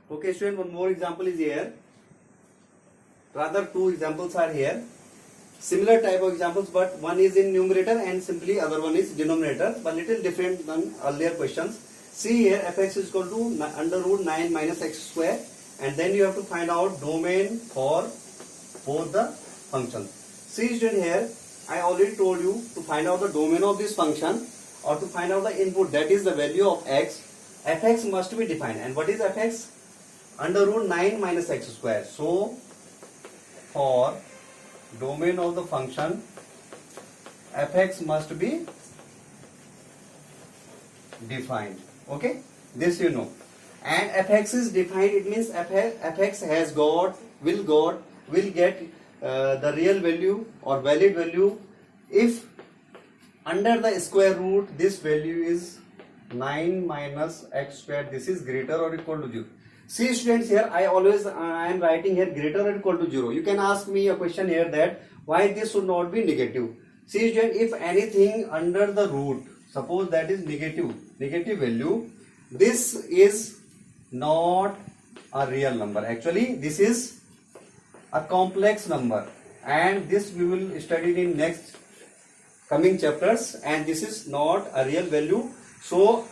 Okay, student, one more example is here. Rather, two examples are here. Similar type of examples, but one is in numerator and simply other one is denominator, but little different than earlier questions. See here, fx is equal to under root 9 minus x square, and then you have to find out domain for both the functions. See student, here I already told you to find out the domain of this function or to find out the input, that is the value of x. Fx must be defined, and what is fx? Under root 9 minus x square. So for domain of the function, fx must be defined. Okay, this you know. And fx is defined, it means fx has got, will get the real value or valid value if under the square root this value is 9 minus x square, this is greater or equal to 0. See students, here I am writing here greater or equal to 0. You can ask me a question here that why this should not be negative. See student, if anything under the root, suppose that is negative value, this is not a real number. Actually this is a complex number, and this we will study in next coming chapters, and this is not a real value. So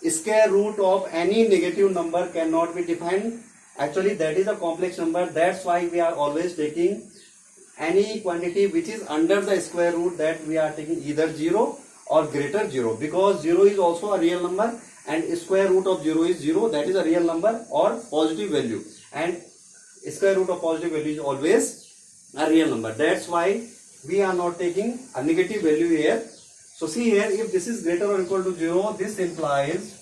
square root of any negative number cannot be defined. Actually that is a complex number. That's why we are always taking any quantity which is under the square root, that we are taking either 0 or greater 0, because 0 is also a real number and square root of 0 is 0, that is a real number or positive value, and square root of positive value is always a real number. That's why we are not taking a negative value here. So see here, if this is greater or equal to 0, this implies,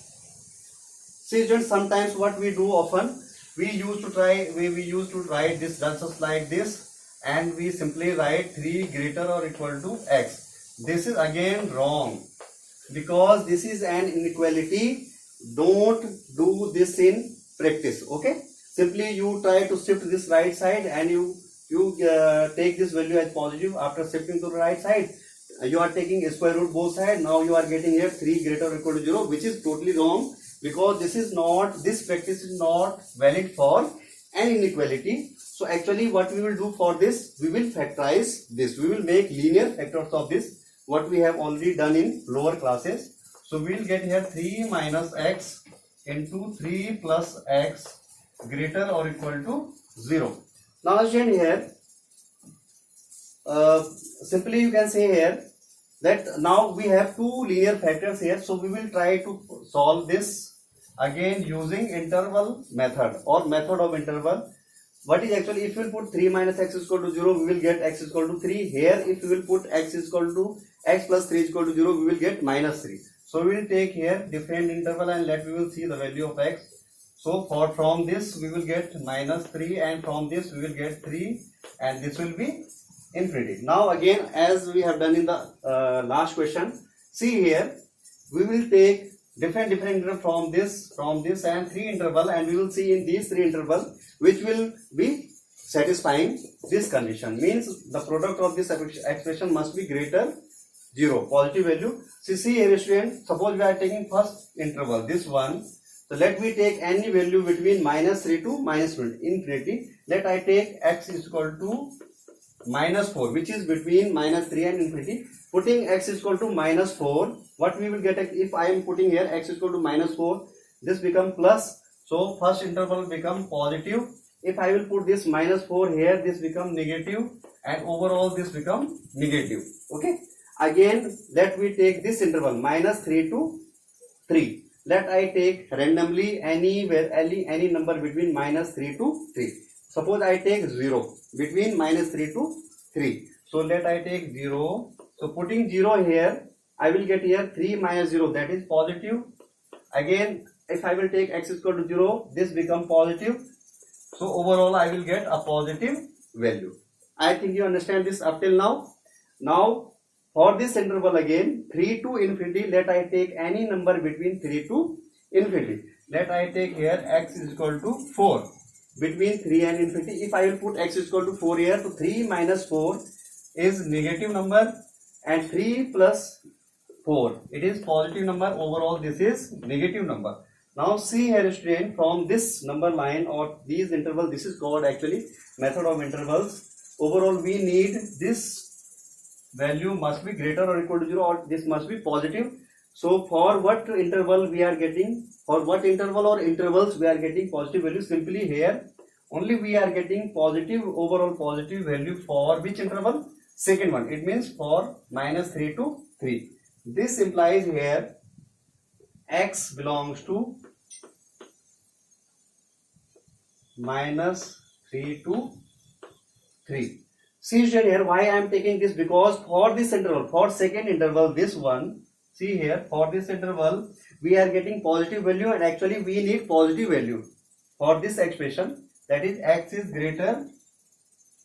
see students, sometimes what we do often, we used to write this just like this, and we simply write 3 greater or equal to x. This is again wrong, because this is an inequality. Don't do this in practice. Okay, simply you try to shift this right side and you take this value as positive. After shifting to the right side, you are taking square root both sides. Now you are getting here 3 greater or equal to 0, which is totally wrong, because this practice is not valid for an inequality. So actually what we will do for this, we will factorize this. We will make linear factors of this, what we have already done in lower classes. So we will get here 3 minus x into 3 plus x greater or equal to 0. Now student, here simply you can say here that now we have two linear factors here. So we will try to solve this again using interval method or method of interval. What is actually, if we will put 3 minus x is equal to 0, we will get x is equal to 3. Here if we will put x is equal to x plus 3 is equal to 0, we will get minus 3. So we will take here different interval and we will see the value of x. So from this we will get minus 3, and from this we will get 3, and this will be infinity. Now again, as we have done in the last question, see here we will take different interval from this and 3 interval, and we will see in these 3 interval which will be satisfying this condition. Means the product of this expression must be greater 0, positive value. So see here student, suppose we are taking first interval, this one. So let me take any value between minus 3 to minus infinity. Let I take x is equal to minus 4, which is between minus 3 and infinity. Putting x is equal to minus 4, what we will get, if I am putting here x is equal to minus 4, this become plus. So first interval become positive. If I will put this minus 4 here, this become negative, and overall this become negative. Okay, again let me take this interval minus 3 to 3. Let I take randomly any number between minus 3 to 3. Suppose I take 0 between minus 3 to 3. So let I take 0. So putting 0 here, I will get here 3 minus 0, that is positive. Again, if I will take x is equal to 0, this become positive. So overall I will get a positive value. I think you understand this up till now. Now for this interval again, 3 to infinity, let I take any number between 3 to infinity. Let I take here x is equal to 4. Between 3 and infinity, if I will put x is equal to 4 here, so 3 minus 4 is negative number, and 3 plus 4, it is positive number. Overall this is negative number. Now see here student, from this number line or these interval, this is called actually method of intervals. Overall we need this value must be greater or equal to 0, or this must be positive. So for what interval we are getting, for what interval or intervals we are getting positive value, simply here only we are getting positive, overall positive value for which interval? Second one. It means for -3 to 3. This implies here x belongs to -3 to 3. See here why I am taking this, because for this interval, for second interval, this one, see here, for this interval we are getting positive value, and actually we need positive value for this expression, that is x is greater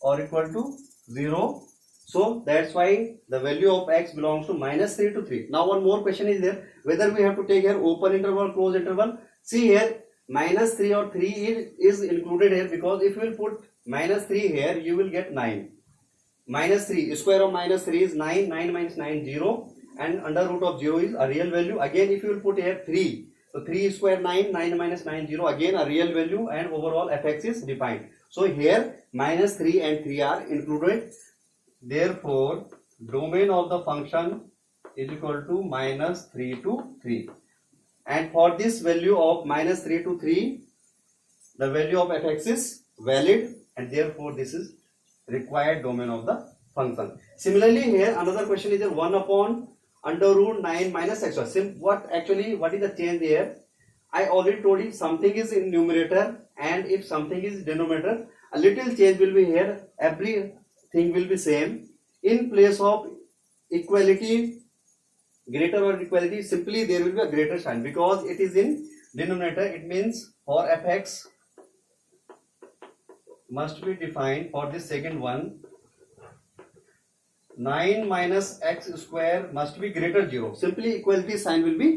or equal to 0. So that's why the value of x belongs to -3 to 3. Now one more question is there, whether we have to take here open interval, close interval. See here -3 or 3 is included here, because if you will put -3 here, you will get 9. -3, square of -3 is 9, 9 minus 9, 0, and under root of 0 is a real value. Again if you will put here 3, so 3 square 9, 9 minus 9, 0, again a real value, and overall fx is defined. So here -3 and 3 are included. Therefore domain of the function is equal to -3 to 3, and for this value of -3 to 3, the value of fx is valid, and therefore this is required domain of the function. Similarly here another question is 1 upon under root 9 minus x. What is the change here? I already told you something is in numerator, and if something is denominator, a little change will be here. Everything will be same. In place of equality, greater or equality, simply there will be a greater sign, because it is in denominator. It means for fx must be defined for this second one, 9 minus x square must be greater 0. Simply equality sign will be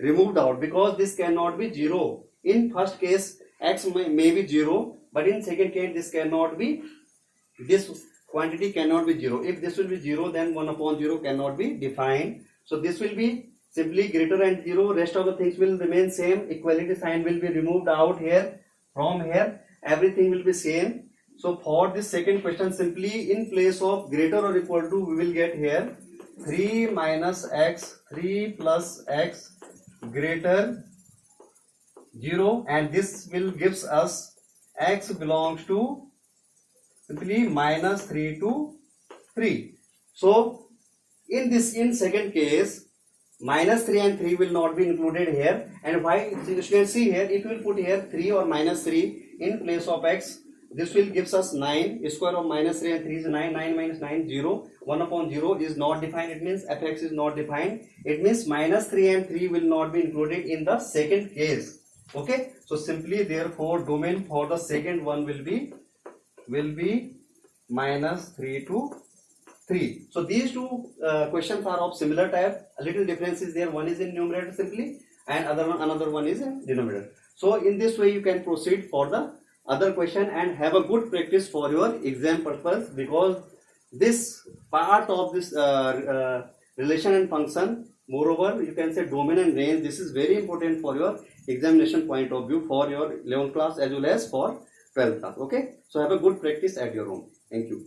removed out, because this cannot be 0. In first case x may be 0, but in second case this cannot be, this quantity cannot be 0. If this will be 0, then 1 upon 0 cannot be defined. So this will be simply greater than 0. Rest of the things will remain same. Equality sign will be removed out here. From here everything will be same. So for this second question, simply in place of greater or equal to, we will get here 3 minus x, 3 plus x greater 0, and this will gives us x belongs to simply -3 to 3. So in second case, -3 and 3 will not be included here. And why? You can see here, if you will put here 3 or -3 in place of x, this will gives us 9. Square of -3 and 3 is 9. 9 minus 9, 0. 1 upon 0 is not defined. It means fx is not defined. It means -3 and 3 will not be included in the second case. Okay. So simply therefore domain for the second one will be -3 to 3. So these two questions are of similar type. A little difference is there. One is in numerator simply, and another one is in denominator. So in this way you can proceed for the other question and have a good practice for your exam purpose, because this part of this relation and function, moreover you can say domain and range, this is very important for your examination point of view for your 11th class as well as for 12th class. Okay, so have a good practice at your home. Thank you.